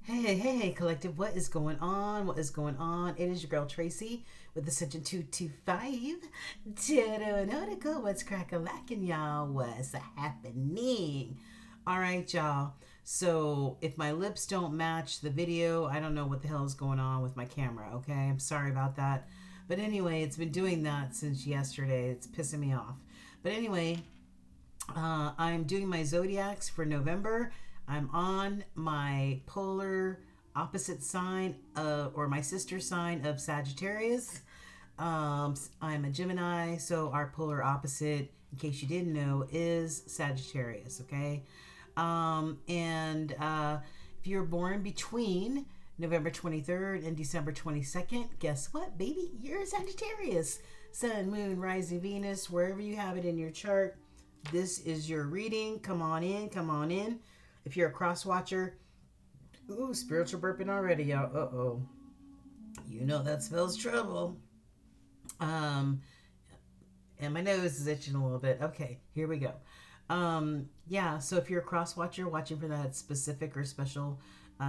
Hey, collective, what is going on? What is going on? It is your girl Tracy with the Ascension 225. Tarot what's crack-a-lackin', y'all? What's happening? All right, y'all. So, if my lips don't match the video, I don't know what the hell is going on with my camera, okay? I'm sorry about that. But anyway, it's been doing that since yesterday. It's pissing me off. But anyway, I'm doing my zodiacs for November. I'm on my polar opposite sign, or my sister sign of Sagittarius. I'm a Gemini, so our polar opposite, in case you didn't know, is Sagittarius, okay? And if you're born between November 23rd and December 22nd, guess what, baby? You're a Sagittarius. Sun, Moon, Rising, Venus, wherever you have it in your chart, this is your reading. Come on in, come on in. If you're a cross watcher, ooh, spiritual burping already, y'all. Uh-oh. You know that spells trouble. And my nose is itching a little bit. Okay, here we go. Yeah, so if you're a cross watcher watching for that specific or special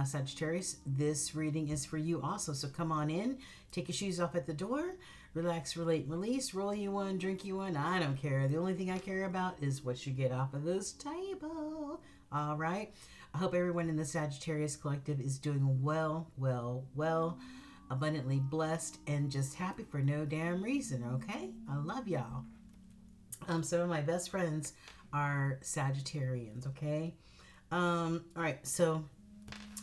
Sagittarius, this reading is for you also. So come on in, take your shoes off at the door, relax, relate, release, roll you one, drink you one. I don't care. The only thing I care about is what you get off of this table. All right. I hope everyone in the Sagittarius collective is doing well, abundantly blessed, and just happy for no damn reason. Okay. I love y'all. Some of my best friends are Sagittarians. Okay. All right. So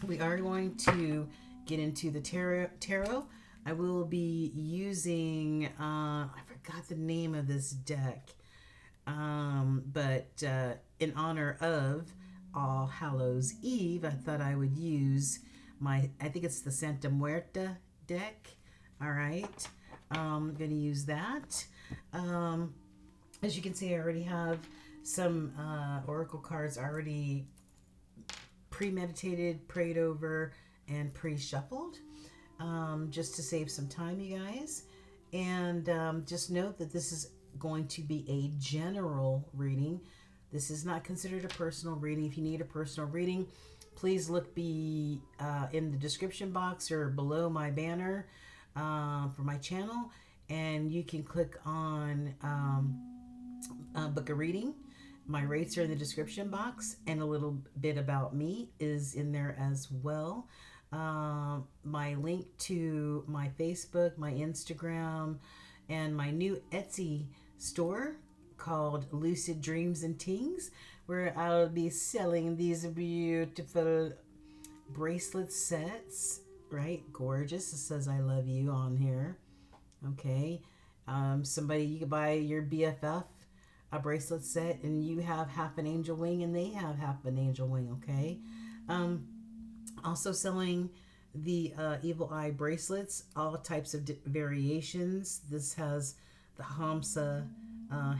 we are going to get into the tarot. I will be using, I forgot the name of this deck, but in honor of All Hallows Eve, I thought I would use I think it's the Santa Muerta deck. All right. I'm going to use that. As you can see, I already have some oracle cards already premeditated, prayed over, and pre-shuffled, just to save some time, you guys. And just note that this is going to be a general reading. This is not considered a personal reading. If you need a personal reading, please look in the description box or below my banner for my channel, and you can click on book a reading. My rates are in the description box, and a little bit about me is in there as well. My link to my Facebook, my Instagram, and my new Etsy store called Lucid Dreams and Tings, where I'll be selling these beautiful bracelet sets, right? Gorgeous. It says I love you on here. Okay. Somebody, you can buy your BFF a bracelet set and you have half an angel wing and they have half an angel wing. Okay. Also selling the evil eye bracelets, all types of variations. This has the Hamsa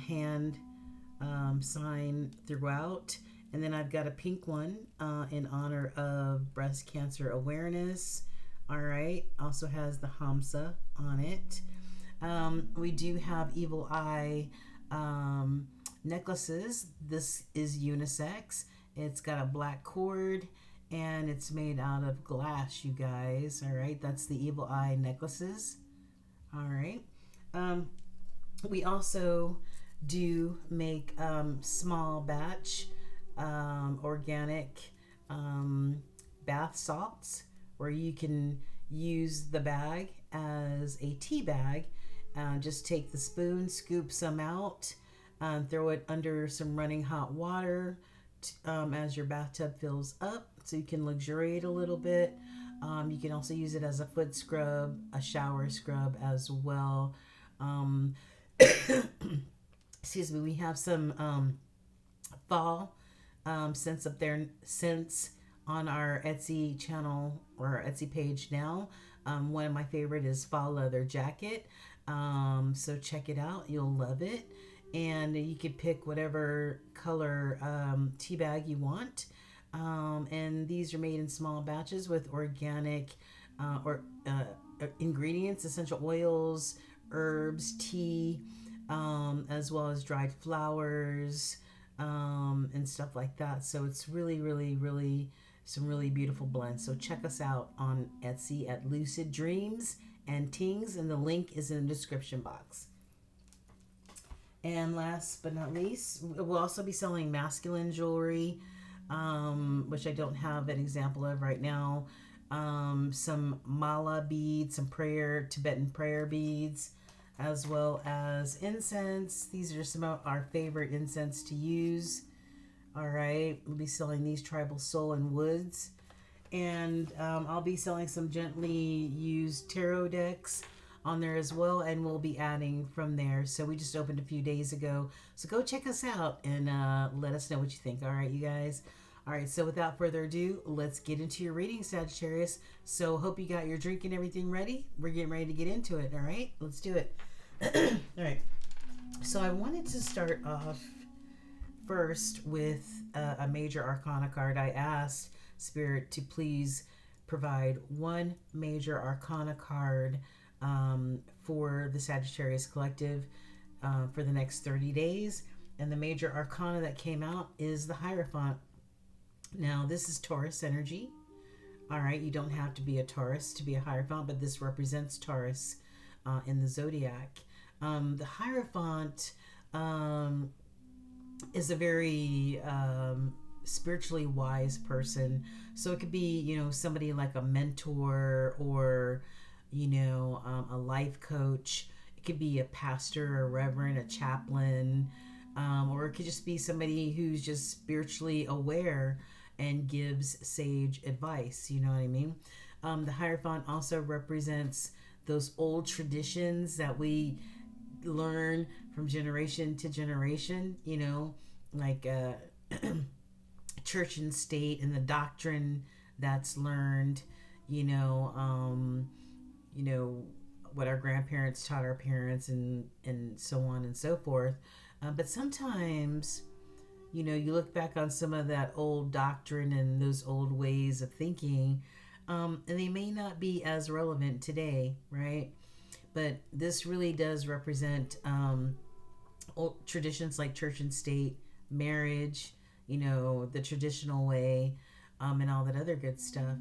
hand sign throughout, and then I've got a pink one in honor of breast cancer awareness. All right, also has the Hamsa on it. We do have evil eye necklaces. This is unisex. It's got a black cord and it's made out of glass, you guys. All right, that's the evil eye necklaces. All right. We also do make small batch organic bath salts, where you can use the bag as a tea bag. Just take the spoon, scoop some out, throw it under some running hot water as your bathtub fills up, so you can luxuriate a little bit. You can also use it as a foot scrub, a shower scrub as well. Excuse me. We have some fall scents up there, scents on our Etsy channel or our Etsy page now. One of my favorite is Fall Leather Jacket. So check it out. You'll love it. And you can pick whatever color tea bag you want. And these are made in small batches with organic ingredients, essential oils, herbs, tea, as well as dried flowers, and stuff like that. So it's really some really beautiful blends. So check us out on Etsy at Lucid Dreams and Tings, and the link is in the description box. And last but not least, we'll also be selling masculine jewelry, which I don't have an example of right now. Some mala beads, some Tibetan prayer beads, as well as incense. These are some of our favorite incense to use. All right, we'll be selling these tribal soul and woods. And I'll be selling some gently used tarot decks on there as well, and we'll be adding from there. So we just opened a few days ago, so go check us out and let us know what you think. All right, you guys. All right, so without further ado, let's get into your reading, Sagittarius. So hope you got your drink and everything ready. We're getting ready to get into it. All right, let's do it. All right, so I wanted to start off first with a major arcana card. I asked Spirit to please provide one major arcana card for the Sagittarius Collective for the next 30 days. And the major arcana that came out is the Hierophant. Now, this is Taurus energy. All right, you don't have to be a Taurus to be a Hierophant, but this represents Taurus in the zodiac. The Hierophant is a very spiritually wise person. So it could be, you know, somebody like a mentor or, you know, a life coach. It could be a pastor, a reverend, a chaplain, or it could just be somebody who's just spiritually aware and gives sage advice. You know what I mean? The Hierophant also represents those old traditions that we learn from generation to generation, you know, like church and state and the doctrine that's learned, you know, what our grandparents taught our parents and so on and so forth. But sometimes, you know, you look back on some of that old doctrine and those old ways of thinking, and they may not be as relevant today, right? But this really does represent old traditions like church and state, marriage, you know, the traditional way, and all that other good stuff.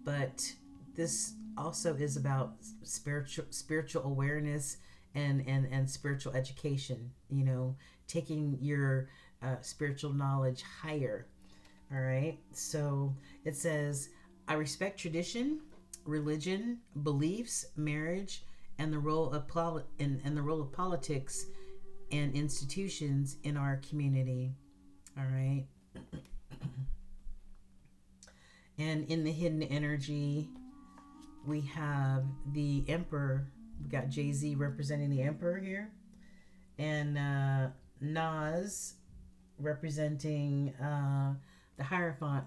But this also is about spiritual awareness and spiritual education, you know, taking your spiritual knowledge higher. All right. So it says, I respect tradition, religion, beliefs, marriage, and the role of politics and institutions in our community. All right. And in the hidden energy, we have the Emperor. We got Jay-Z representing the Emperor here, and Nas representing the Hierophant.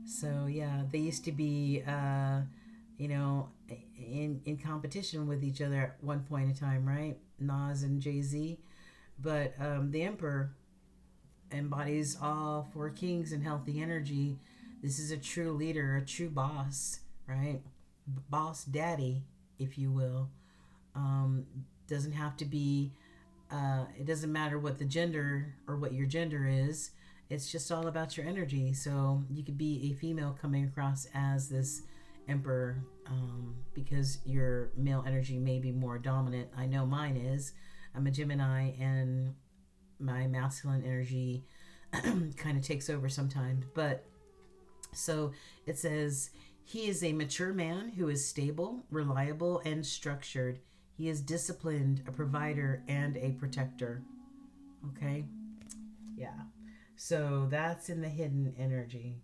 So yeah, they used to be, you know, in competition with each other at one point in time, right? Nas and Jay-Z. But the Emperor embodies all four kings and healthy energy. This is a true leader, a true boss, right? Boss daddy, if you will. Doesn't have to be, it doesn't matter what the gender or what your gender is. It's just all about your energy. So you could be a female coming across as this Emperor, because your male energy may be more dominant. I know mine is. I'm a Gemini, and my masculine energy kind of takes over sometimes. But so it says, he is a mature man who is stable, reliable, and structured. He is disciplined, a provider, and a protector. Okay? Yeah. So that's in the hidden energy.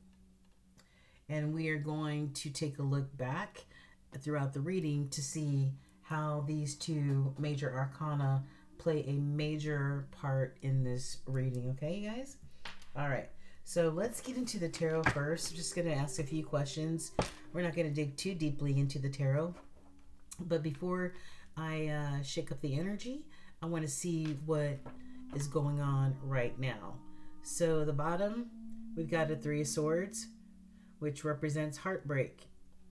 And we are going to take a look back throughout the reading to see how these two major arcana play a major part in this reading. Okay, you guys? All right. So let's get into the tarot first. I'm just going to ask a few questions. We're not going to dig too deeply into the tarot. But before I shake up the energy, I want to see what is going on right now. So the bottom, we've got a Three of Swords, which represents heartbreak,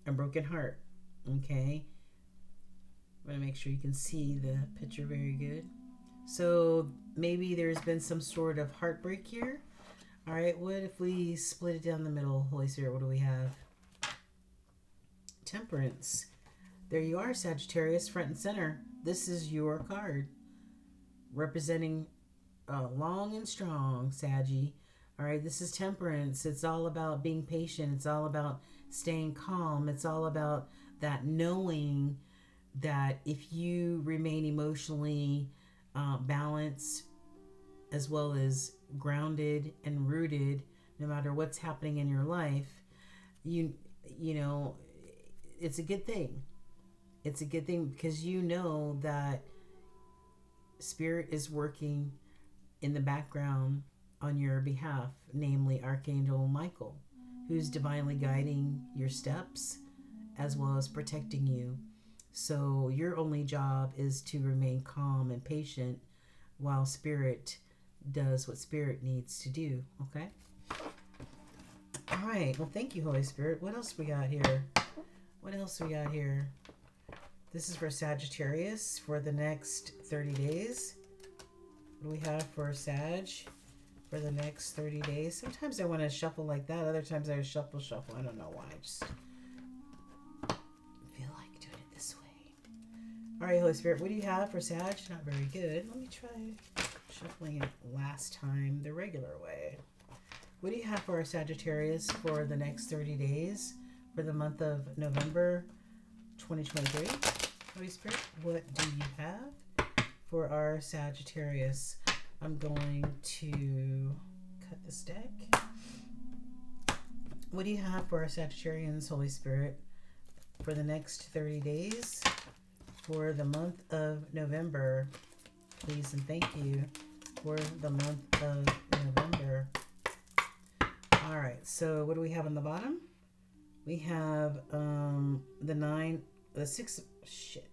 a broken heart. Okay. I'm going to make sure you can see the picture very good. So maybe there's been some sort of heartbreak here. All right, what if we split it down the middle? Holy Spirit, what do we have? Temperance. There you are, Sagittarius, front and center. This is your card. Representing long and strong, Saggy. All right, this is Temperance. It's all about being patient. It's all about staying calm. It's all about that knowing that if you remain emotionally balanced, as well as grounded and rooted, no matter what's happening in your life, you know, it's a good thing. It's a good thing because you know that Spirit is working in the background on your behalf, namely Archangel Michael, who's divinely guiding your steps as well as protecting you. So your only job is to remain calm and patient while Spirit does what Spirit needs to do, okay? All right, well, thank you, Holy Spirit. What else we got here? What else we got here? This is for Sagittarius for the next 30 days. What do we have for Sag for the next 30 days? Sometimes I want to shuffle like that. Other times I shuffle. I don't know why. I just feel like doing it this way. All right, Holy Spirit, what do you have for Sag? Not very good. Let me try shuffling it last time the regular way. What do you have for our Sagittarius for the next 30 days for the month of November 2023? Holy Spirit, what do you have for our Sagittarius? I'm going to cut this deck. What do you have for our Sagittarians, Holy Spirit, for the next 30 days for the month of November? Please and thank you for the month of November. All right, so what do we have on the bottom? We have the 6, shit.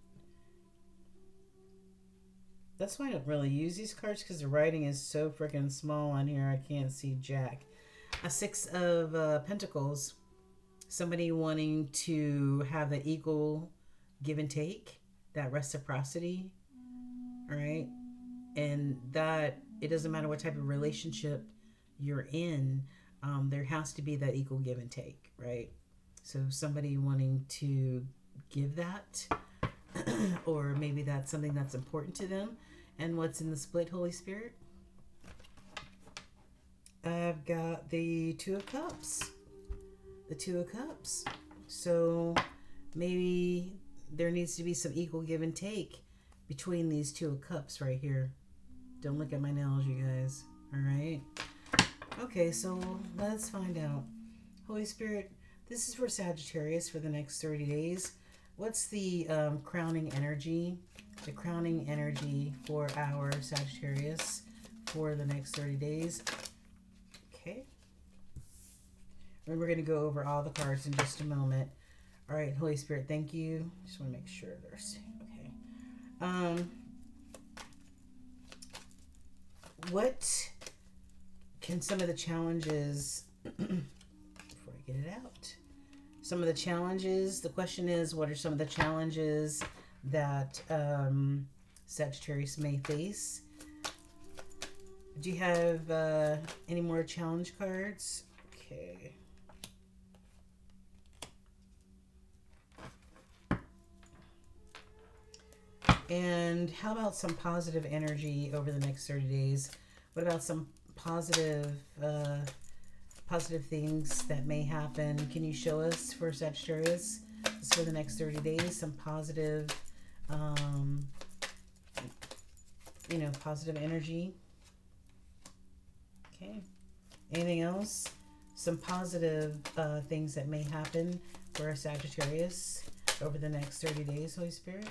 That's why I don't really use these cards, because the writing is so freaking small on here. I can't see jack. A 6 of Pentacles. Somebody wanting to have the equal give and take, that reciprocity. All right. And that it doesn't matter what type of relationship you're in, there has to be that equal give and take, right? So somebody wanting to give that, or maybe that's something that's important to them. And what's in the split, Holy Spirit? I've got the 2 of Cups. The 2 of Cups. So maybe there needs to be some equal give and take between these 2 of Cups right here. Don't look at my nails, you guys. All right. Okay, so let's find out. Holy Spirit, this is for Sagittarius for the next 30 days. What's the crowning energy? The crowning energy for our Sagittarius for the next 30 days. Okay. And we're going to go over all the cards in just a moment. All right, Holy Spirit, thank you. Just want to make sure they're safe. Okay. What can some of the challenges, before I get it out, some of the challenges, the question is, what are some of the challenges that Sagittarius may face? Do you have any more challenge cards? Okay. And how about some positive energy over the next 30 days? What about some positive things that may happen? Can you show us for Sagittarius just for the next 30 days some positive, positive energy? Okay. Anything else? Some positive things that may happen for a Sagittarius over the next 30 days, Holy Spirit?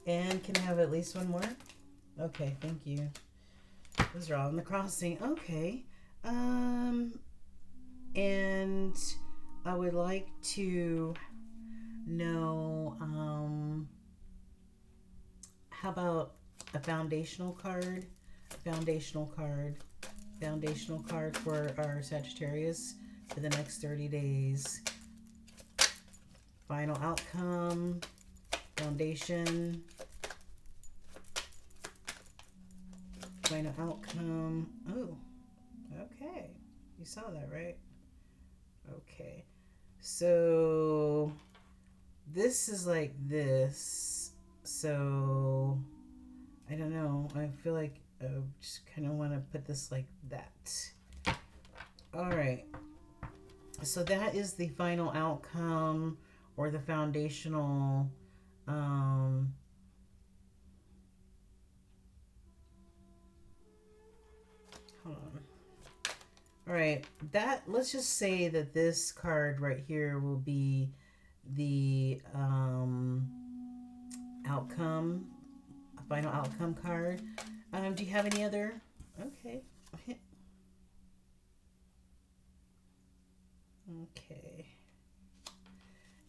And can I have at least one more? Okay, thank you. Those are all in the crossing. Okay. And I would like to know, how about a foundational card? Foundational card for our Sagittarius for the next 30 days. Final outcome. Foundation. final outcome. Oh, okay. You saw that, right? Okay. So this is like this. So I don't know. I feel like I just kind of want to put this like that. All right. So that is the final outcome or the foundational hold on. All right, that, let's just say that this card right here will be the outcome, final outcome card. Do you have any other? Okay. Okay.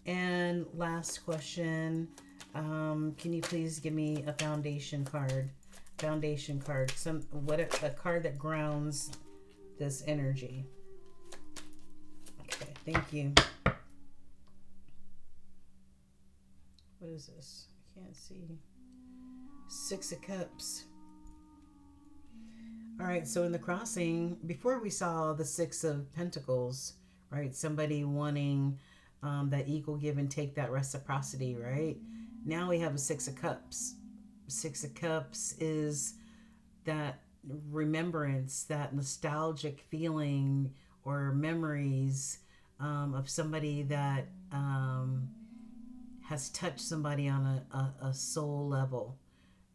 And last question. Can you please give me a foundation card? Foundation card. A card that grounds this energy. Okay, thank you. What is this? I can't see. 6 of Cups. All right, so in the crossing, before we saw the 6 of Pentacles, right? Somebody wanting that equal give and take, that reciprocity, right? Now we have a 6 of Cups. 6 of Cups is that remembrance, that nostalgic feeling or memories of somebody that has touched somebody on a soul level.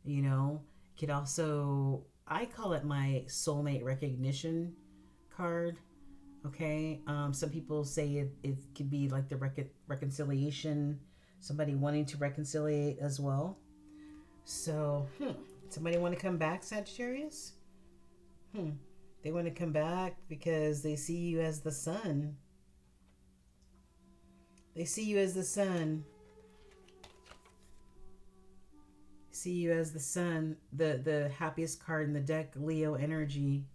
You know, could also, I call it my soulmate recognition card. Okay, some people say it could be like the reconciliation, somebody wanting to reconciliate as well. So, somebody want to come back, Sagittarius? They want to come back because they see you as the sun. They see you as the sun. See you as the sun. The happiest card in the deck, Leo energy.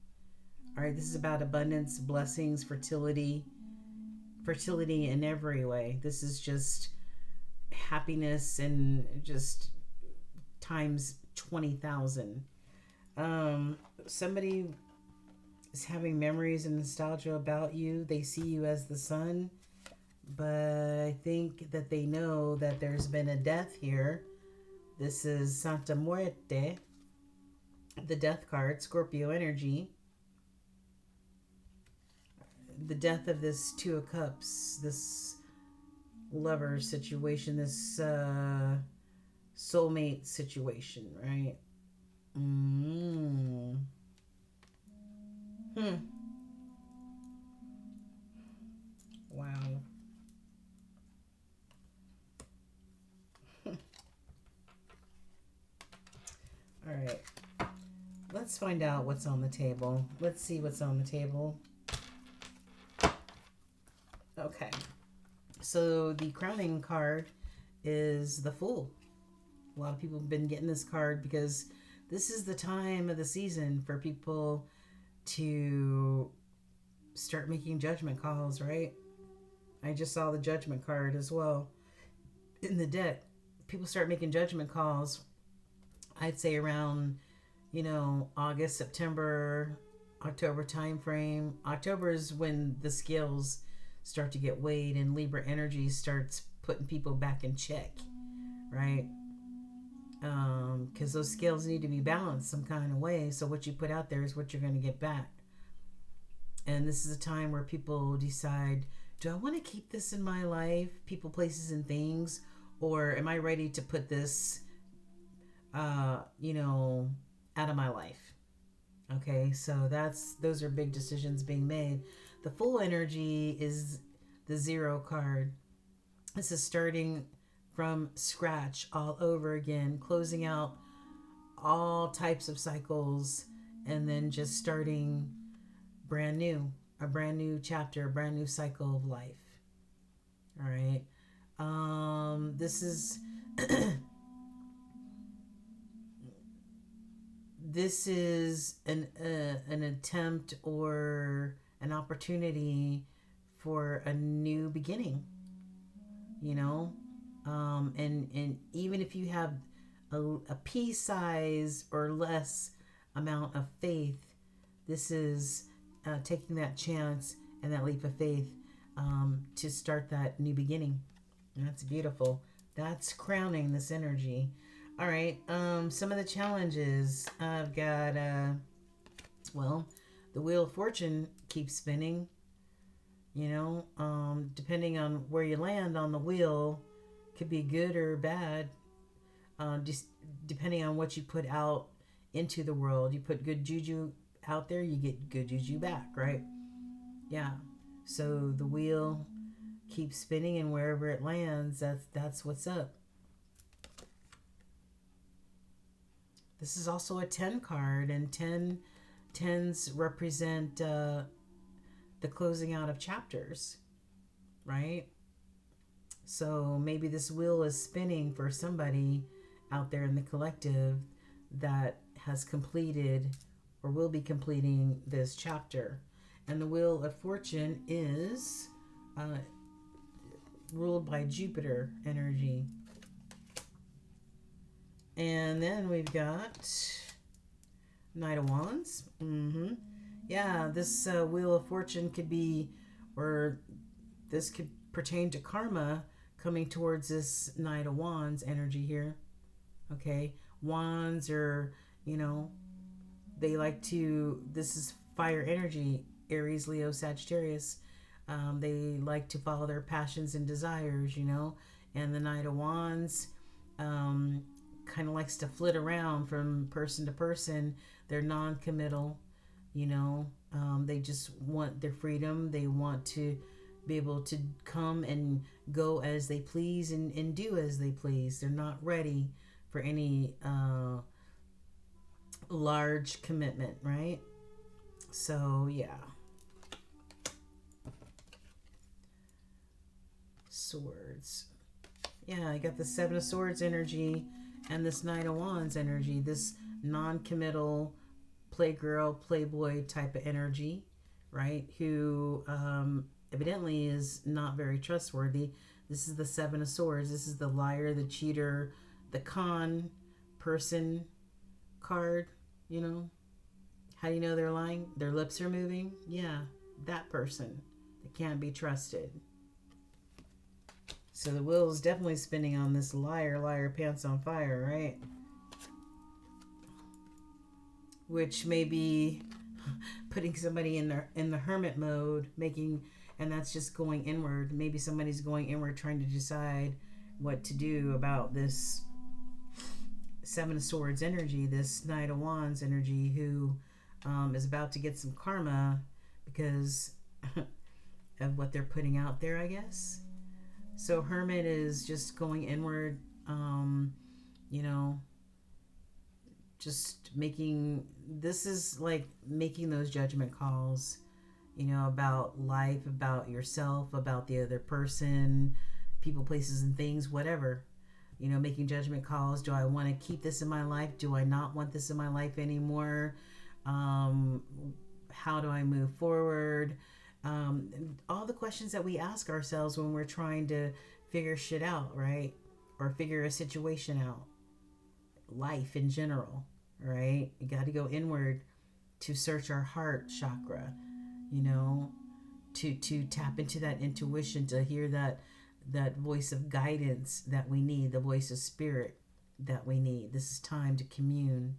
All right, this is about abundance, blessings, fertility in every way. This is just happiness and just times 20,000. Somebody is having memories and nostalgia about you. They see you as the sun, but I think that they know that there's been a death here. This is Santa Muerte, the death card, Scorpio energy. The death of this 2 of Cups, this lover situation, this soulmate situation, right? Wow. All right. Let's find out what's on the table. Let's see what's on the table. Okay. So the crowning card is the Fool. A lot of people have been getting this card because this is the time of the season for people to start making judgment calls, right? I just saw the Judgment card as well in the deck. People start making judgment calls, I'd say around, August, September, October timeframe. October is when the scales start to get weighed and Libra energy starts putting people back in check, right? Because those scales need to be balanced some kind of way. So what you put out there is what you're going to get back. And this is a time where people decide, do I want to keep this in my life, people, places, and things, or am I ready to put this, out of my life? Okay, so those are big decisions being made. The Fool energy is the 0 card. This is starting from scratch all over again, closing out all types of cycles, and then just starting brand new, a brand new chapter, a brand new cycle of life. All right. This is this is an attempt or an opportunity for a new beginning, and even if you have a pea size or less amount of faith. This is taking that chance and that leap of faith to start that new beginning. And that's beautiful. That's crowning this energy. All right. Some of the challenges I've got. Well, the Wheel of Fortune keeps spinning. You know, depending on where you land on the wheel, could be good or bad. Just depending on what you put out into the world. You put good juju out there, you get good juju back, right? Yeah. So the wheel keeps spinning, and wherever it lands, that's what's up. This is also a 10 card, and 10s represent the closing out of chapters, right? So maybe this wheel is spinning for somebody out there in the collective that has completed or will be completing this chapter. And the Wheel of Fortune is ruled by Jupiter energy. And then we've got Knight of Wands. Yeah, this Wheel of Fortune could be, or this could pertain to karma coming towards this Knight of Wands energy here. Okay, wands are, you know, they like to, this is fire energy, Aries, Leo, Sagittarius. They like to follow their passions and desires, you know, and the Knight of Wands kind of likes to flit around from person to person. They're non-committal, you know, they just want their freedom. They want to be able to come and go as they please and do as they please. They're not ready for any large commitment, right? So, yeah. Swords. Yeah, I got the Seven of Swords energy and this Knight of Wands energy. This non-committal playgirl, playboy type of energy, right? Who evidently is not very trustworthy. This is the Seven of Swords. This is the liar, the cheater, the con person card, you know. How do you know they're lying? Their lips are moving. Yeah, that person that can't be trusted. So the wheel is definitely spinning on this liar, pants on fire, right? Which may be putting somebody in the hermit mode, and that's just going inward. Maybe somebody's going inward trying to decide what to do about this Seven of Swords energy, this Knight of Wands energy, who is about to get some karma because of what they're putting out there, I guess. So Hermit is just going inward, you know, just this is like making those judgment calls, you know, about life, about yourself, about the other person, people, places, and things, whatever. You know, making judgment calls. Do I want to keep this in my life? Do I not want this in my life anymore? How do I move forward? All the questions that we ask ourselves when we're trying to figure shit out, right? Or figure a situation out. Life in general, right? You got to go inward to search our heart chakra, you know, to tap into that intuition, to hear that voice of guidance that we need, the voice of spirit that we need. This is time to commune.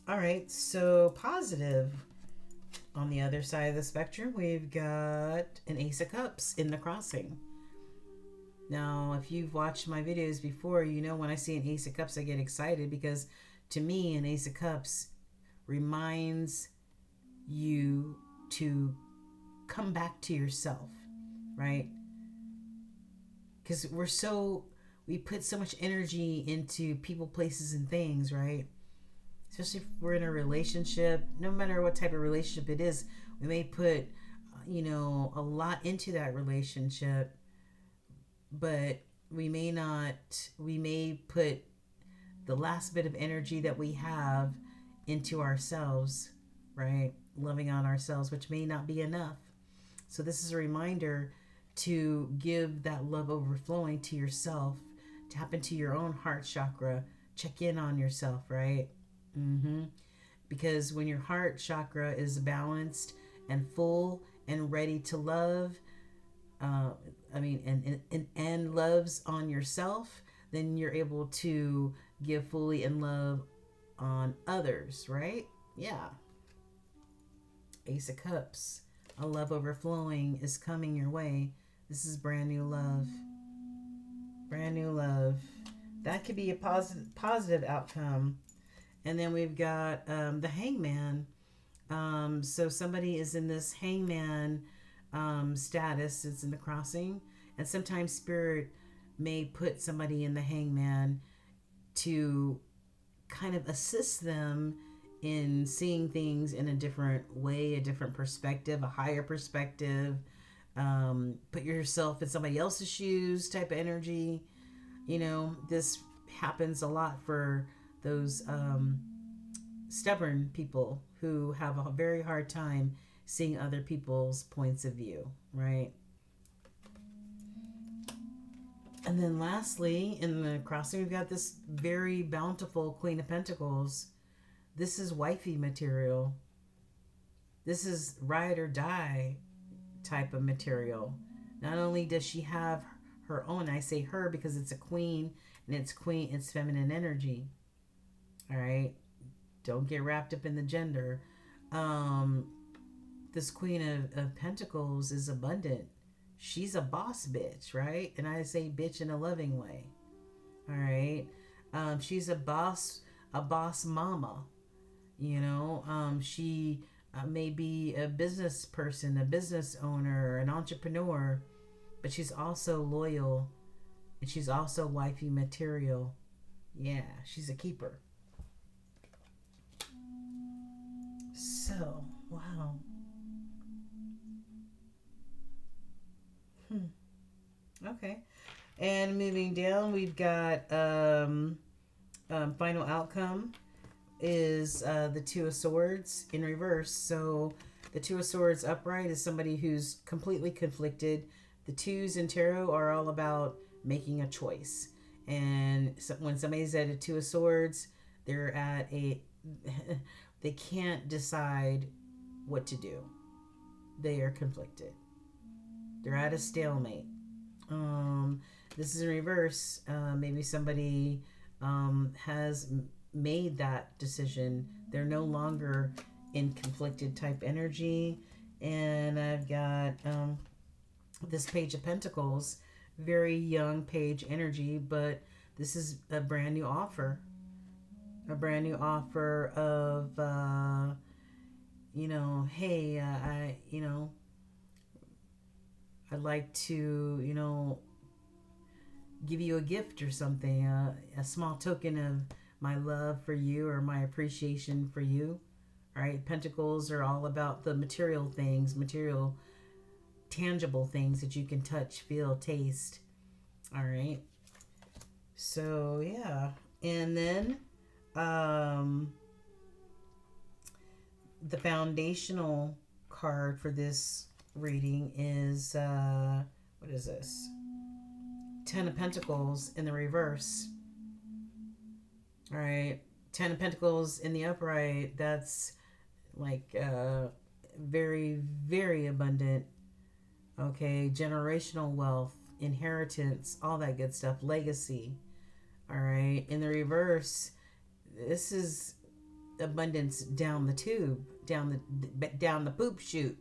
All right, so positive. On the other side of the spectrum, we've got an Ace of Cups in the crossing. Now, if you've watched my videos before, you know when I see an Ace of Cups, I get excited because to me, an Ace of Cups reminds you to come back to yourself, right? Because we put so much energy into people, places, and things, right? Especially if we're in a relationship, no matter what type of relationship it is, we may put, you know, a lot into that relationship, but we may put the last bit of energy that we have into ourselves, right? Loving on ourselves, which may not be enough. So this is a reminder to give that love overflowing to yourself, tap into your own heart chakra, check in on yourself, right? Mm-hmm. Because when your heart chakra is balanced and full and ready to love, and loves on yourself, then you're able to give fully in love on others, right? Yeah. Ace of Cups. A love overflowing is coming your way. This is brand new love. Brand new love. That could be a positive outcome. And then we've got the hangman. So somebody is in this hangman status. It's in the crossing. And sometimes spirit may put somebody in the hangman to kind of assist them in seeing things in a different way, a different perspective, a higher perspective. Put yourself in somebody else's shoes type of energy. You know, this happens a lot for those stubborn people who have a very hard time seeing other people's points of view, right? And then lastly, in the crossing, we've got this very bountiful Queen of Pentacles. This is wifey material. This is ride or die type of material. Not only does she have her own, I say her because it's a queen, and it's feminine energy. All right? Don't get wrapped up in the gender. This Queen of Pentacles is abundant. She's a boss bitch, right? And I say bitch in a loving way. All right? She's a boss mama. You know, she may be a business person, a business owner, an entrepreneur, but she's also loyal, and she's also wifey material. Yeah, she's a keeper. So, wow. Okay. And moving down, we've got final outcome is the Two of Swords in reverse. So the Two of Swords upright is somebody who's completely conflicted. The twos in tarot are all about making a choice. And so when somebody's at a Two of Swords, they're at they can't decide what to do. They are conflicted. They're at a stalemate. This is in reverse. Maybe somebody has made that decision. They're no longer in conflicted type energy. And I've got this Page of Pentacles, very young page energy, but this is a brand new offer. A brand new offer of, hey, I'd like to, give you a gift or something, a small token of my love for you or my appreciation for you. All right, Pentacles are all about the material things, tangible things that you can touch, feel, taste. All right. So, yeah. And then the foundational card for this reading is, what is this? Ten of Pentacles in the reverse. All right. Ten of Pentacles in the upright. That's like very, very abundant. Okay. Generational wealth, inheritance, all that good stuff. Legacy. All right. In the reverse, this is abundance down the tube, down the poop chute.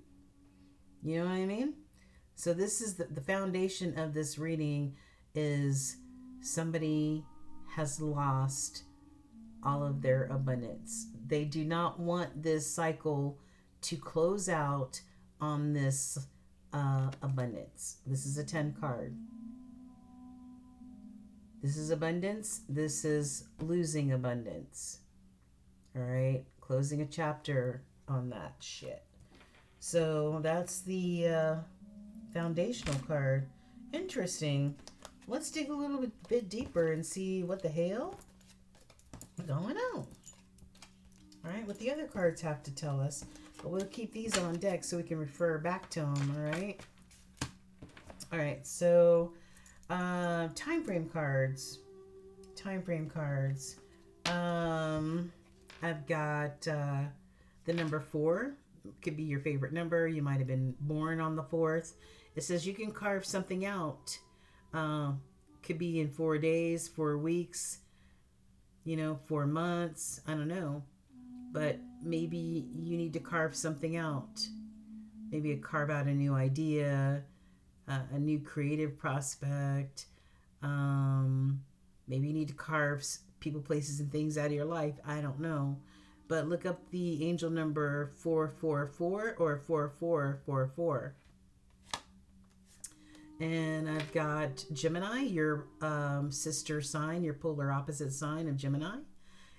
You know what I mean? So this is the foundation of this reading is somebody has lost all of their abundance. They do not want this cycle to close out on this abundance. This is a 10 card. This is abundance. This is losing abundance. All right. Closing a chapter on that shit. So that's the foundational card. Interesting. Let's dig a little bit deeper and see what the hell is going on. All right, what the other cards have to tell us. But we'll keep these on deck so we can refer back to them, all right? All right, so time frame cards. Time frame cards. I've got the number 4. Could be your favorite number. You might have been born on the 4th. It says you can carve something out. Could be in 4 days, 4 weeks, 4 months. I don't know. But maybe you need to carve something out. Maybe carve out a new idea, a new creative prospect. Maybe you need to carve people, places, and things out of your life. I don't know. But look up the angel number 444 or 4444. And I've got Gemini, your sister sign, your polar opposite sign of Gemini.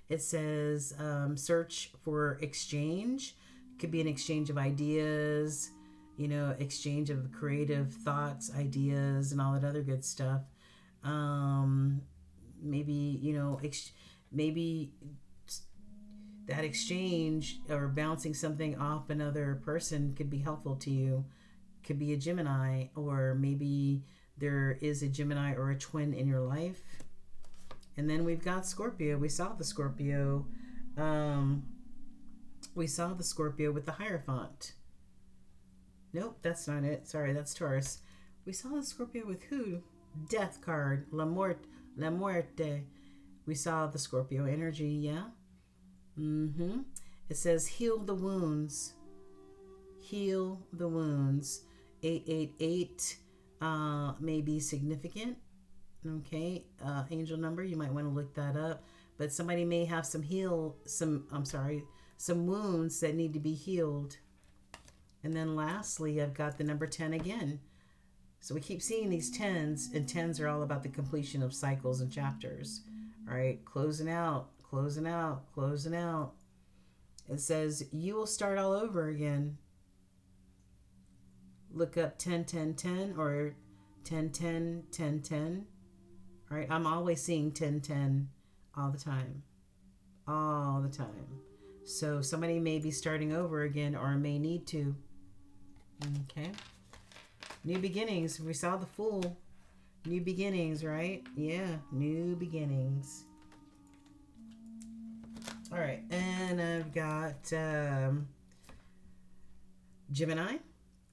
It says search for exchange. Could be an exchange of ideas, exchange of creative thoughts, ideas, and all that other good stuff. Maybe, maybe that exchange or bouncing something off another person could be helpful to you. Could be a Gemini, or maybe there is a Gemini or a twin in your life. And then we've got Scorpio. We saw the Scorpio. With the Hierophant. Nope, that's not it. Sorry, that's Taurus. We saw the Scorpio with who? Death card. La Muerte. We saw the Scorpio energy, yeah? It says heal the wounds. Heal the wounds. 888 may be significant. Okay, angel number, you might want to look that up. But somebody may have some wounds that need to be healed. And then lastly, I've got the number 10 again. So we keep seeing these 10s, and 10s are all about the completion of cycles and chapters. All right, closing out. It says you will start all over again. Look up 10-10-10 or 10-10-10-10. All right, I'm always seeing 10-10 all the time. So somebody may be starting over again or may need to. Okay. New beginnings. We saw the Fool. New beginnings, right? Yeah, new beginnings. All right, and I've got Gemini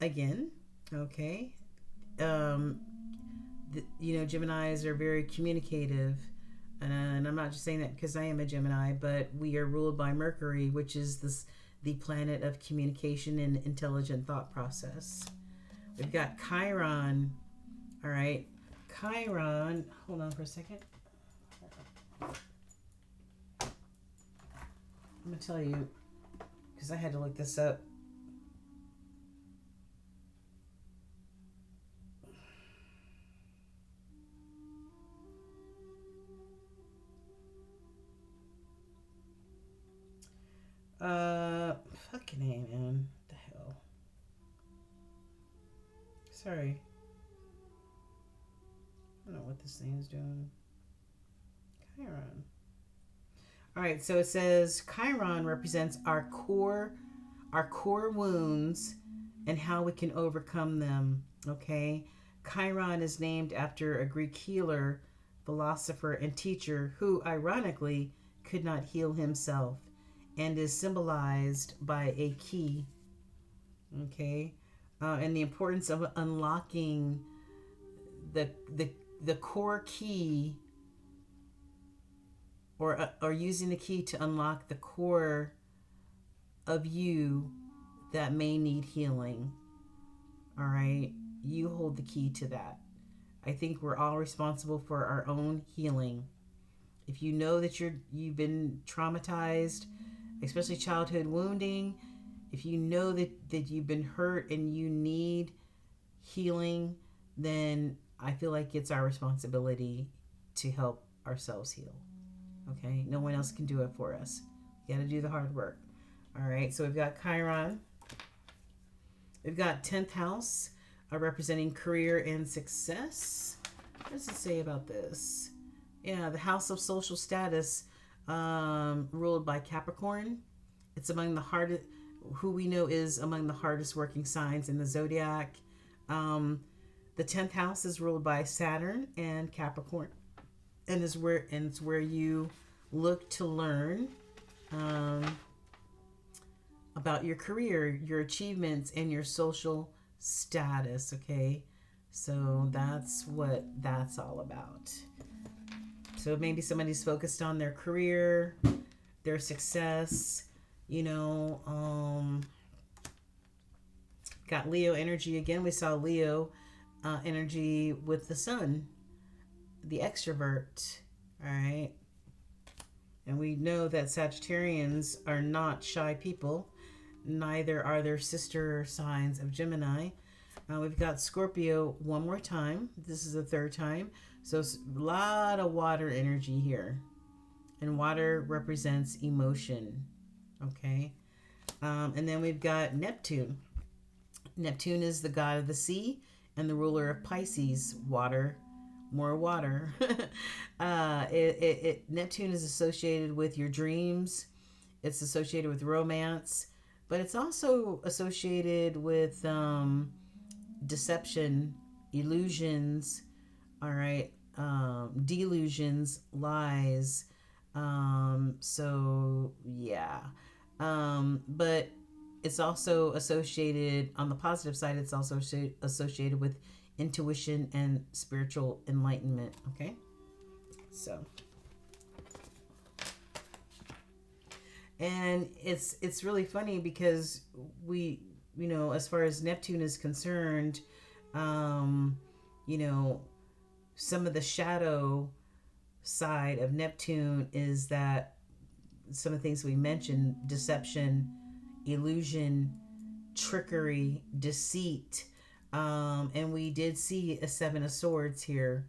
again. Okay. Geminis are very communicative. And I'm not just saying that because I am a Gemini, but we are ruled by Mercury, which is the planet of communication and intelligent thought process. We've got Chiron. All right. Chiron. Hold on for a second. I'm going to tell you, because I had to look this up. Fucking A, man. What the hell? Sorry. I don't know what this thing is doing. Chiron. Alright, so it says Chiron represents our core wounds and how we can overcome them. Okay? Chiron is named after a Greek healer, philosopher, and teacher who, ironically, could not heal himself, and is symbolized by a key. Okay, and the importance of unlocking the core key, or using the key to unlock the core of you that may need healing. All right, you hold the key to that. I think we're all responsible for our own healing. If you know that you've been traumatized, especially childhood wounding, if you know that you've been hurt and you need healing, then I feel like it's our responsibility to help ourselves heal. Okay? No one else can do it for us. You got to do the hard work. All right, so we've got Chiron. We've got 10th house representing career and success. What does it say about this? Yeah, the house of social status, ruled by Capricorn. It's among the hardest, who we know is among the hardest working signs in the zodiac. The 10th house is ruled by Saturn and Capricorn, and it's where you look to learn about your career, your achievements, and your social status, okay? So that's what that's all about. So maybe somebody's focused on their career, their success, you know, got Leo energy again. We saw Leo energy with the sun, the extrovert, all right? And we know that Sagittarians are not shy people. Neither are their sister signs of Gemini. We've got Scorpio one more time. This is the third time. So it's a lot of water energy here. And water represents emotion. Okay. And then we've got Neptune. Neptune is the god of the sea and the ruler of Pisces. Water. More water. Neptune is associated with your dreams. It's associated with romance. But it's also associated with deception, illusions, all right, delusions, lies. So, yeah. But it's also associated, on the positive side, it's also associated with intuition and spiritual enlightenment, okay? So... And it's really funny because we, you know, as far as Neptune is concerned, you know, some of the shadow side of Neptune is that some of the things we mentioned: deception, illusion, trickery, deceit. And we did see a Seven of Swords here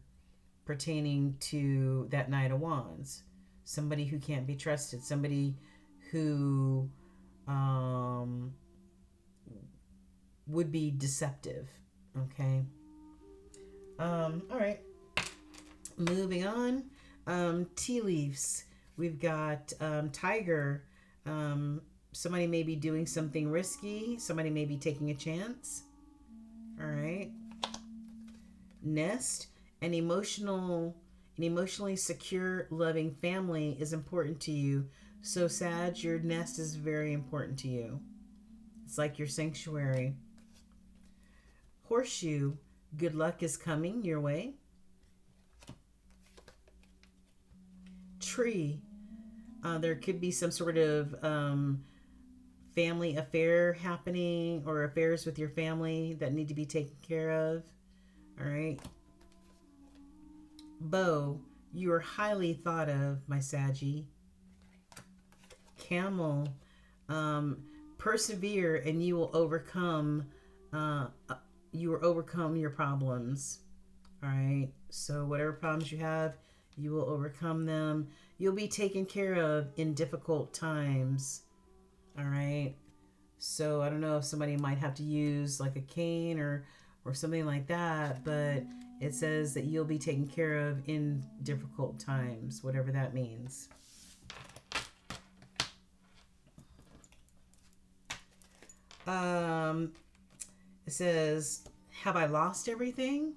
pertaining to that Knight of Wands. Somebody who can't be trusted. Somebody who would be deceptive. Okay. All right. Moving on. Tea leaves. We've got Tiger. Somebody may be doing something risky. Somebody may be taking a chance. All right. Nest. An emotionally secure, loving family is important to you. So, Sag, your nest is very important to you. It's like your sanctuary. Horseshoe, good luck is coming your way. Tree, there could be some sort of family affair happening, or affairs with your family that need to be taken care of. All right. Bow, you are highly thought of, my Saggy. Camel, persevere and you will overcome your problems. All right, so whatever problems you have, you will overcome them. You'll be taken care of in difficult times. All right, so I don't know if somebody might have to use like a cane or something like that, but it says that you'll be taken care of in difficult times, whatever that means. It says, have I lost everything?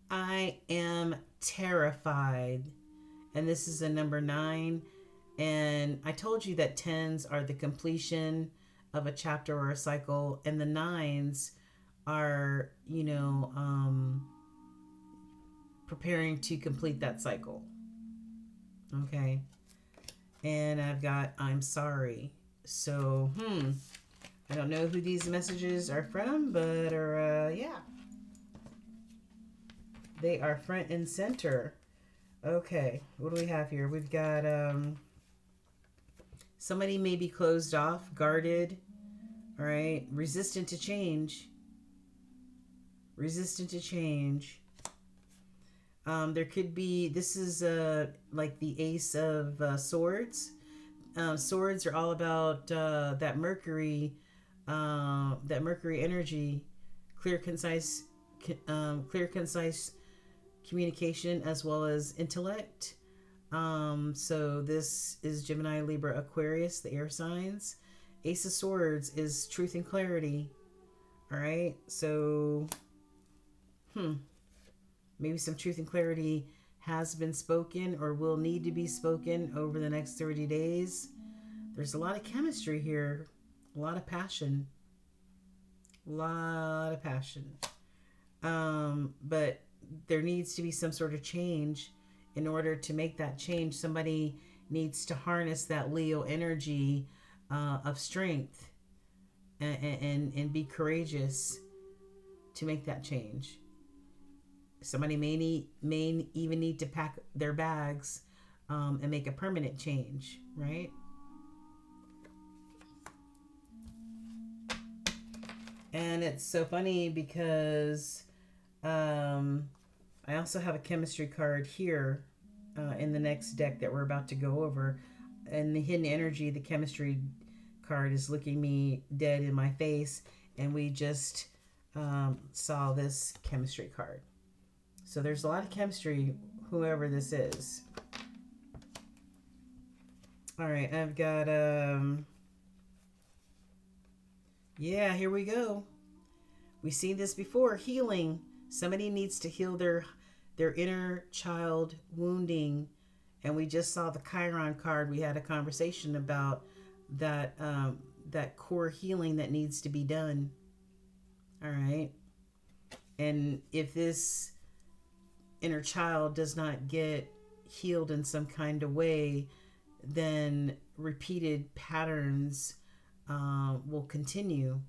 I am terrified. And this is a number 9. And I told you that 10s are the completion of a chapter or a cycle. And the 9s are, you know, preparing to complete that cycle. Okay. And I've got, I'm sorry. So, I don't know who these messages are from, but yeah. They are front and center. Okay, what do we have here? We've got, somebody may be closed off, guarded, all right? Resistant to change. Resistant to change. There could be, this is like the Ace of Swords. Swords are all about that Mercury energy, clear, concise communication as well as intellect. So this is Gemini, Libra, Aquarius, the air signs. Ace of Swords is truth and clarity. All right, so maybe some truth and clarity has been spoken or will need to be spoken over the next 30 days. There's a lot of chemistry here, a lot of passion, but there needs to be some sort of change. In order to make that change, somebody needs to harness that Leo energy of strength and be courageous to make that change. Somebody may even need to pack their bags and make a permanent change, right? And it's so funny because I also have a chemistry card here in the next deck that we're about to go over. And the hidden energy, the chemistry card is looking me dead in my face. And we just saw this chemistry card. So there's a lot of chemistry, whoever this is. All right, I've got, yeah, here we go. We've seen this before, healing. Somebody needs to heal their inner child wounding. And we just saw the Chiron card. We had a conversation about that, that core healing that needs to be done. All right. And if this inner child does not get healed in some kind of way, then repeated patterns will continue.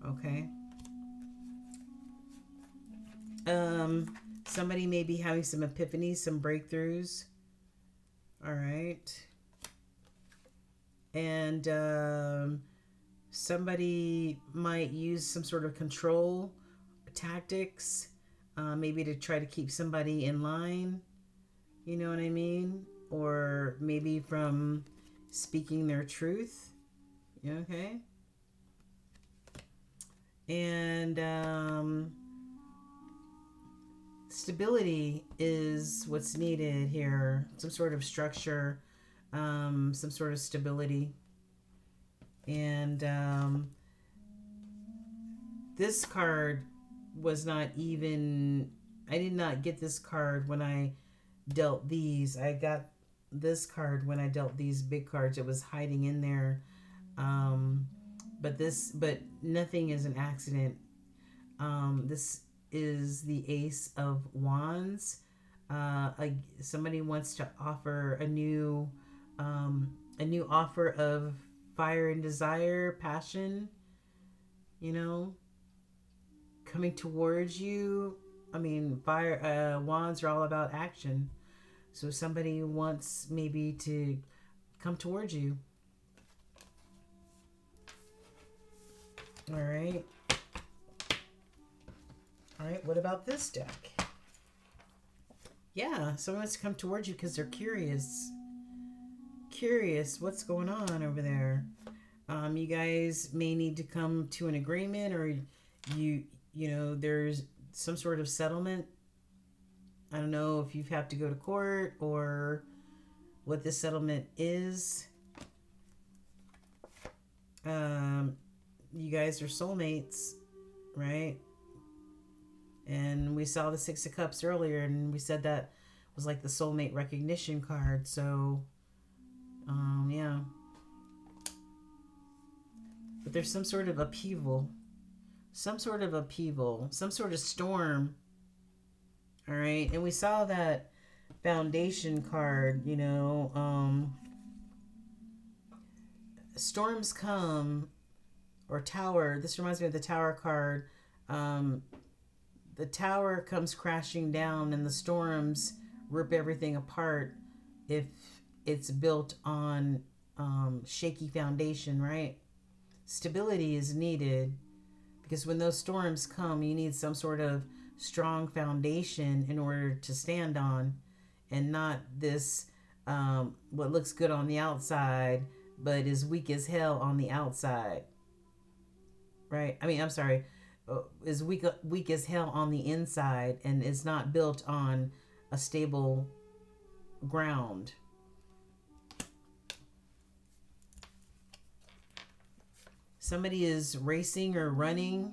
Okay. Somebody may be having some epiphanies, some breakthroughs. All right. And somebody might use some sort of control tactics, maybe to try to keep somebody in line. You know what I mean? Or maybe from speaking their truth. Okay. And stability is what's needed here. Some sort of structure, some sort of stability. And this card was not even, I did not get this card when I dealt these. I got this card when I dealt these big cards. It was hiding in there. But nothing is an accident. This is the Ace of Wands. Somebody wants to offer a new offer of fire and desire, passion, you know, coming towards you. I mean, wands are all about action. So somebody wants maybe to come towards you. All right. All right, what about this deck? Yeah, someone wants to come towards you because they're curious. Curious what's going on over there. You guys may need to come to an agreement, or you know, there's some sort of settlement. I don't know if you have to go to court or what this settlement is. You guys are soulmates, right? And we saw the Six of Cups earlier, and we said that was like the soulmate recognition card. So, yeah. But there's some sort of upheaval. Some sort of storm. All right. And we saw that foundation card, you know. Storms come, or tower. This reminds me of the tower card. The tower comes crashing down and the storms rip everything apart if it's built on shaky foundation, right? Stability is needed because when those storms come, you need some sort of strong foundation in order to stand on, and not this what looks good on the outside but is weak as hell on the outside, right? I mean, I'm sorry. Is weak as hell on the inside and is not built on a stable ground. Somebody is racing or running.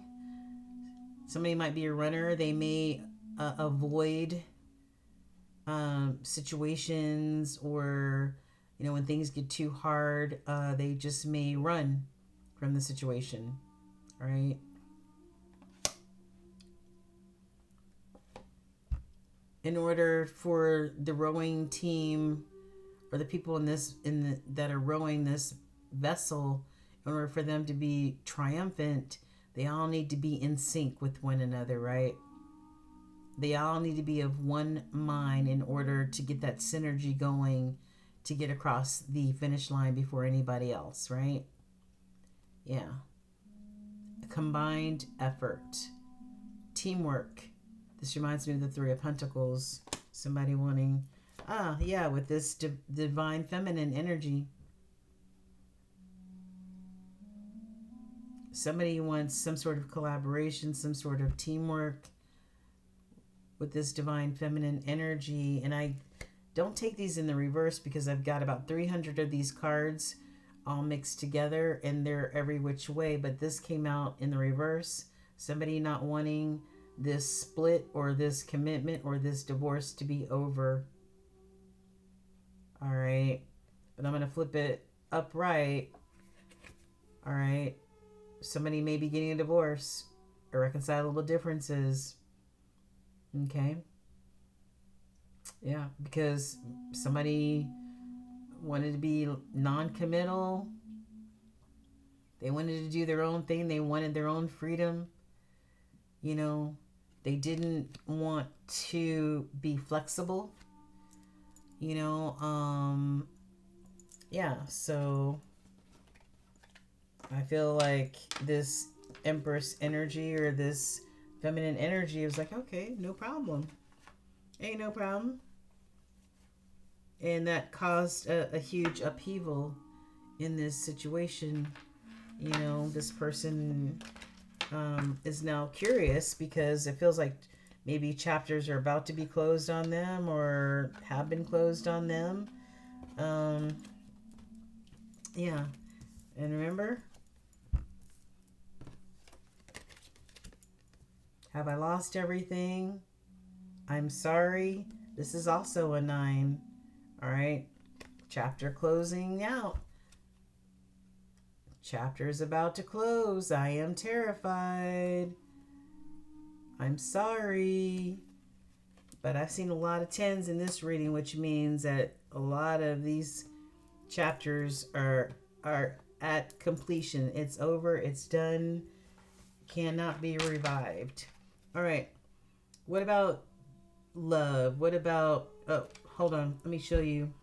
Somebody might be a runner. They may avoid situations, or when things get too hard, they just may run from the situation. All right. In order for the rowing team, or the people that are rowing this vessel, in order for them to be triumphant, they all need to be in sync with one another, right? They all need to be of one mind in order to get that synergy going, to get across the finish line before anybody else, right? Yeah. A combined effort. Teamwork. This reminds me of the Three of Pentacles. Somebody wanting, with this divine feminine energy. Somebody wants some sort of collaboration, some sort of teamwork with this divine feminine energy. And I don't take these in the reverse, because I've got about 300 of these cards all mixed together and they're every which way. But this came out in the reverse. Somebody not wanting this split or this commitment or this divorce to be over. All right. But I'm going to flip it upright. All right. Somebody may be getting a divorce, irreconcilable differences. Okay. Yeah, because somebody wanted to be non-committal. They wanted to do their own thing. They wanted their own freedom. They didn't want to be flexible. So I feel like this Empress energy, or this feminine energy, was like, okay, no problem. Ain't no problem. And that caused a huge upheaval in this situation. This person is now curious, because it feels like maybe chapters are about to be closed on them, or have been closed on them. And remember, have I lost everything? I'm sorry. This is also a 9. All right. Chapter closing out. Chapter is about to close. I am terrified. I'm sorry. But I've seen a lot of 10s in this reading, which means that a lot of these chapters are at completion. It's over. It's done. Cannot be revived. All right. What about love? What about... Oh, hold on. Let me show you.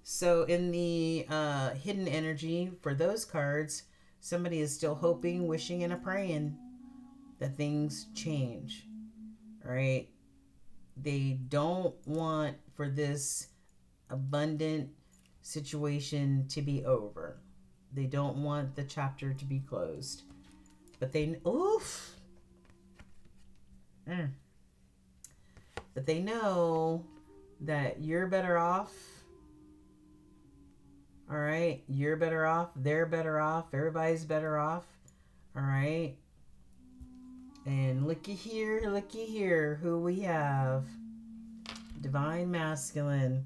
So in the hidden energy for those cards, somebody is still hoping, wishing, and praying that things change. All right. They don't want for this abundant situation to be over. They don't want the chapter to be closed. But they... Oof! But they know that you're better off. All right. You're better off. They're better off. Everybody's better off. All right. And looky here, who we have. Divine Masculine.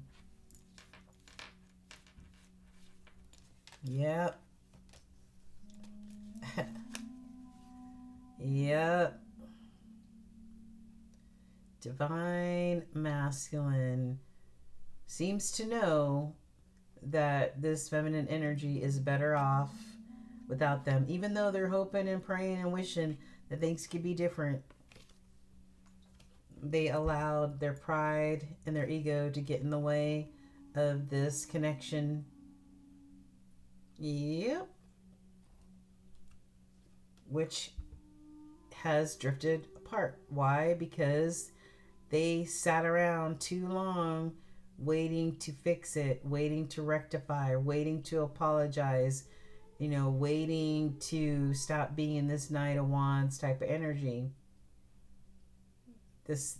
Yep. Yep. Divine Masculine seems to know that this feminine energy is better off without them, even though they're hoping and praying and wishing that things could be different. They allowed their pride and their ego to get in the way of this connection. Yep. Which has drifted apart. Why? Because they sat around too long waiting to fix it, waiting to rectify, waiting to apologize, waiting to stop being this Knight of Wands type of energy. This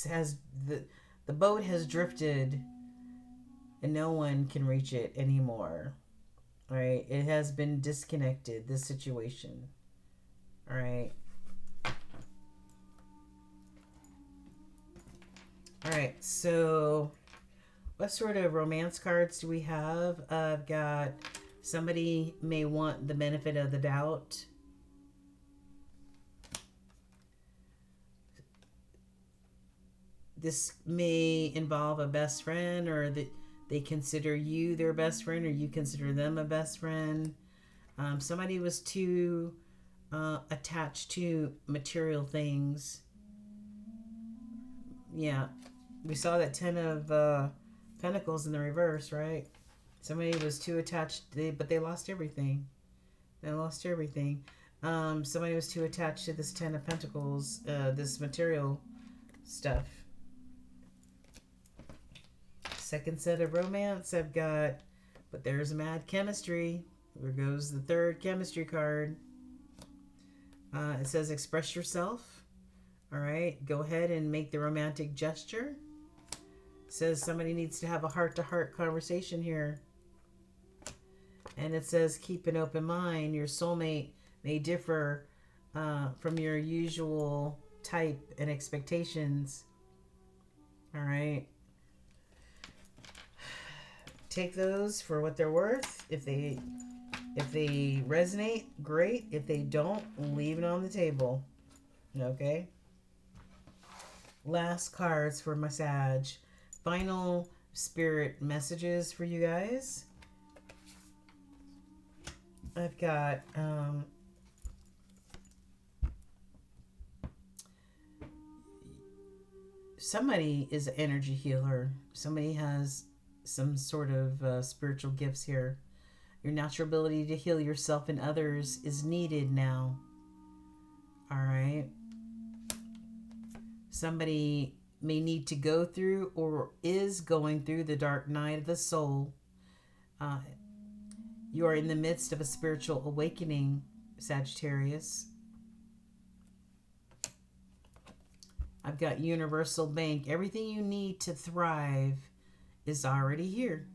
has the boat has drifted and no one can reach it anymore. All right, it has been disconnected, this situation. All right, so what sort of romance cards do we have? I've got somebody may want the benefit of the doubt. This may involve a best friend, or that they consider you their best friend, or you consider them a best friend. Somebody was too attached to material things. Yeah, we saw that 10 of Pentacles in the reverse, right? Somebody was too attached, but they lost everything. They lost everything. Somebody was too attached to this 10 of Pentacles, this material stuff. Second set of romance, I've got, but there's mad chemistry. There goes the third chemistry card. It says express yourself. All right, go ahead and make the romantic gesture. It says somebody needs to have a heart-to-heart conversation here. And it says keep an open mind. Your soulmate may differ from your usual type and expectations. All right. Take those for what they're worth. If they resonate, great. If they don't, leave it on the table. Okay? Last cards for my Sag. Final spirit messages for you guys. I've got somebody is an energy healer. Somebody has some sort of spiritual gifts here. Your natural ability to heal yourself and others is needed now. All right. Somebody may need to go through or is going through the dark night of the soul. You are in the midst of a spiritual awakening, Sagittarius. I've got Universal Bank. Everything you need to thrive is already here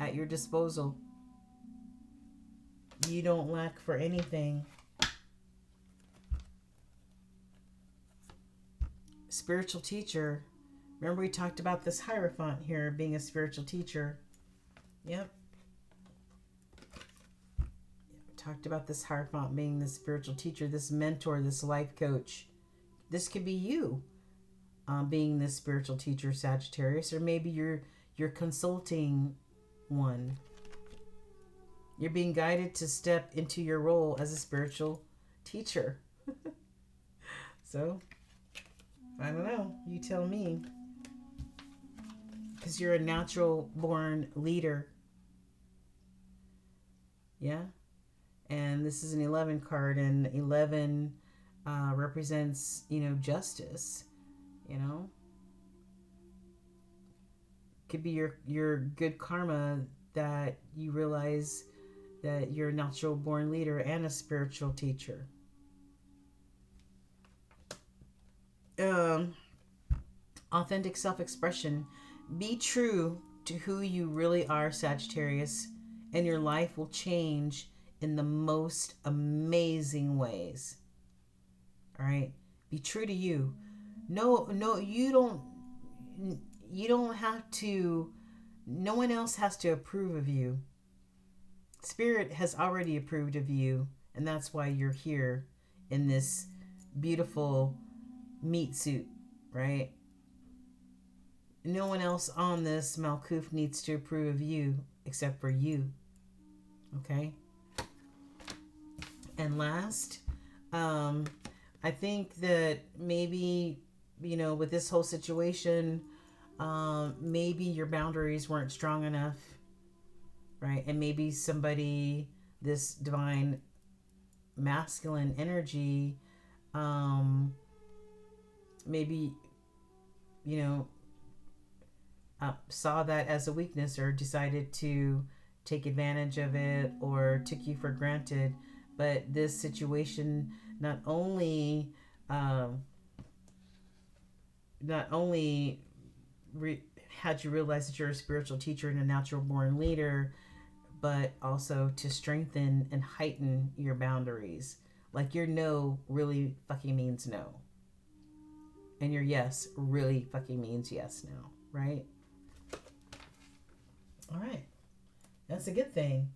at your disposal. You don't lack for anything. Spiritual teacher. Remember we talked about this Hierophant here being a spiritual teacher. Yep. We talked about this Hierophant being the spiritual teacher, this mentor, this life coach. This could be you being this spiritual teacher, Sagittarius, or maybe you're consulting one. You're being guided to step into your role as a spiritual teacher. So, I don't know. You tell me. Because you're a natural born leader. Yeah? And this is an 11 card, and 11 represents, justice. Could be your good karma that you realize that you're a natural born leader and a spiritual teacher. Authentic self-expression. Be true to who you really are, Sagittarius, and your life will change in the most amazing ways. All right? Be true to you. No, you don't have to, no one else has to approve of you. Spirit has already approved of you, and that's why you're here in this beautiful meat suit, right? No one else on this Malkuth needs to approve of you except for you. Okay? And last, I think that maybe, with this whole situation, maybe your boundaries weren't strong enough, right? And maybe somebody, this divine masculine energy, maybe, saw that as a weakness or decided to take advantage of it or took you for granted. But this situation not only had you realize that you're a spiritual teacher and a natural born leader, but also to strengthen and heighten your boundaries. Like your no really fucking means no. And your yes really fucking means yes now, right? All right. That's a good thing.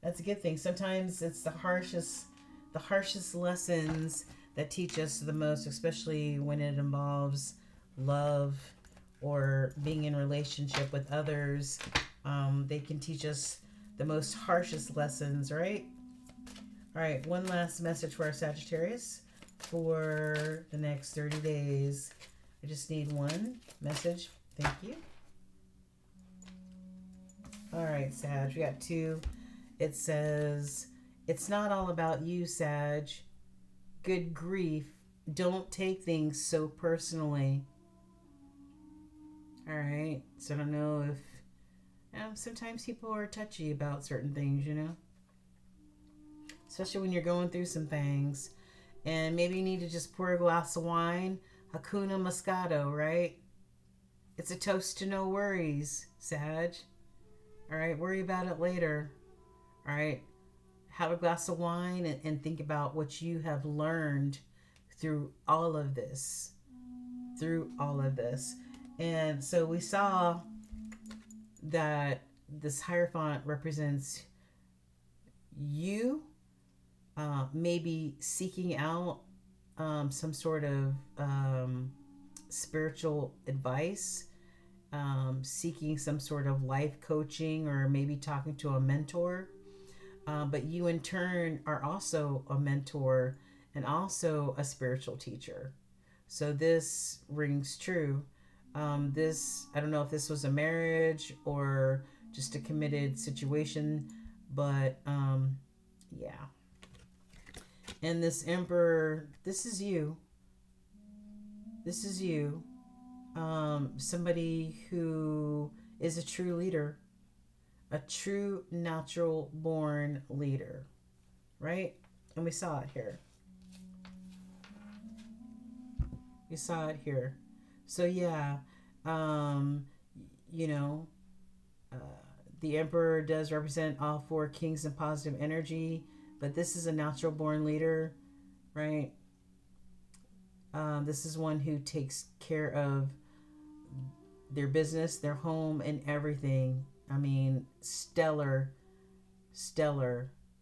That's a good thing. Sometimes it's the harshest lessons that teach us the most, especially when it involves love or being in relationship with others. They can teach us the most harshest lessons, right? All right, one last message for our Sagittarius for the next 30 days. I just need one message. Thank you. All right, Sag, we got two. It says, it's not all about you, Sag. Good grief. Don't take things so personally. All right. So I don't know if sometimes people are touchy about certain things, you know, especially when you're going through some things, and maybe you need to just pour a glass of wine. Hakuna Moscato, right? It's a toast to no worries, Sag. All right. Worry about it later. All right. Have a glass of wine and think about what you have learned through all of this. And so we saw that this Hierophant represents you maybe seeking out some sort of spiritual advice, seeking some sort of life coaching, or maybe talking to a mentor. But you in turn are also a mentor and also a spiritual teacher. So this rings true. This, I don't know if this was a marriage or just a committed situation, but yeah. And this Emperor, this is you. Somebody who is a true leader. A true natural born leader, right? And we saw it here. So yeah, you know, the Emperor does represent all four kings in positive energy, but this is a natural born leader, right? This is one who takes care of their business, their home, and everything. I mean, stellar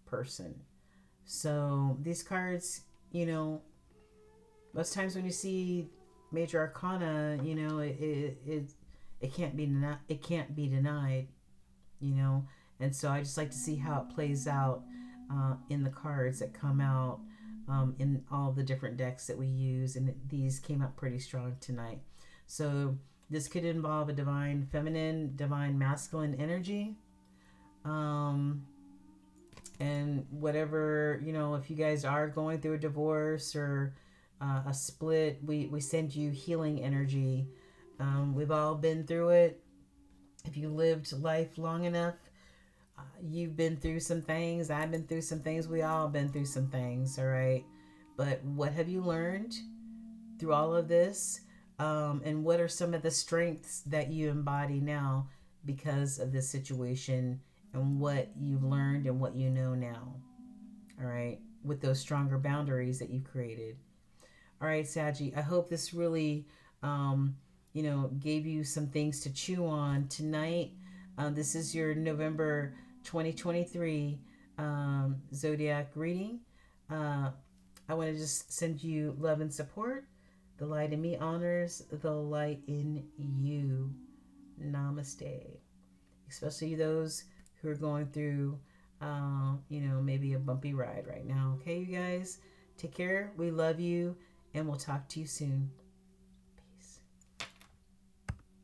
person. So these cards, you know, most times when you see major arcana, you know, it can't be denied, you know. And so I just like to see how it plays out in the cards that come out in all the different decks that we use, and these came out pretty strong tonight. So this could involve a divine feminine, divine masculine energy. And whatever, you know, if you guys are going through a divorce or a split, we send you healing energy. We've all been through it. If you lived life long enough, you've been through some things. I've been through some things. We all been through some things, all right? But what have you learned through all of this? And what are some of the strengths that you embody now because of this situation, and what you've learned and what you know now, all right, with those stronger boundaries that you've created. All right, Saggy, I hope this really, you know, gave you some things to chew on tonight. This is your November 2023 Zodiac reading. I want to just send you love and support. The light in me honors the light in you. Namaste. Especially those who are going through, you know, maybe a bumpy ride right now. Okay, you guys? Take care. We love you, and we'll talk to you soon.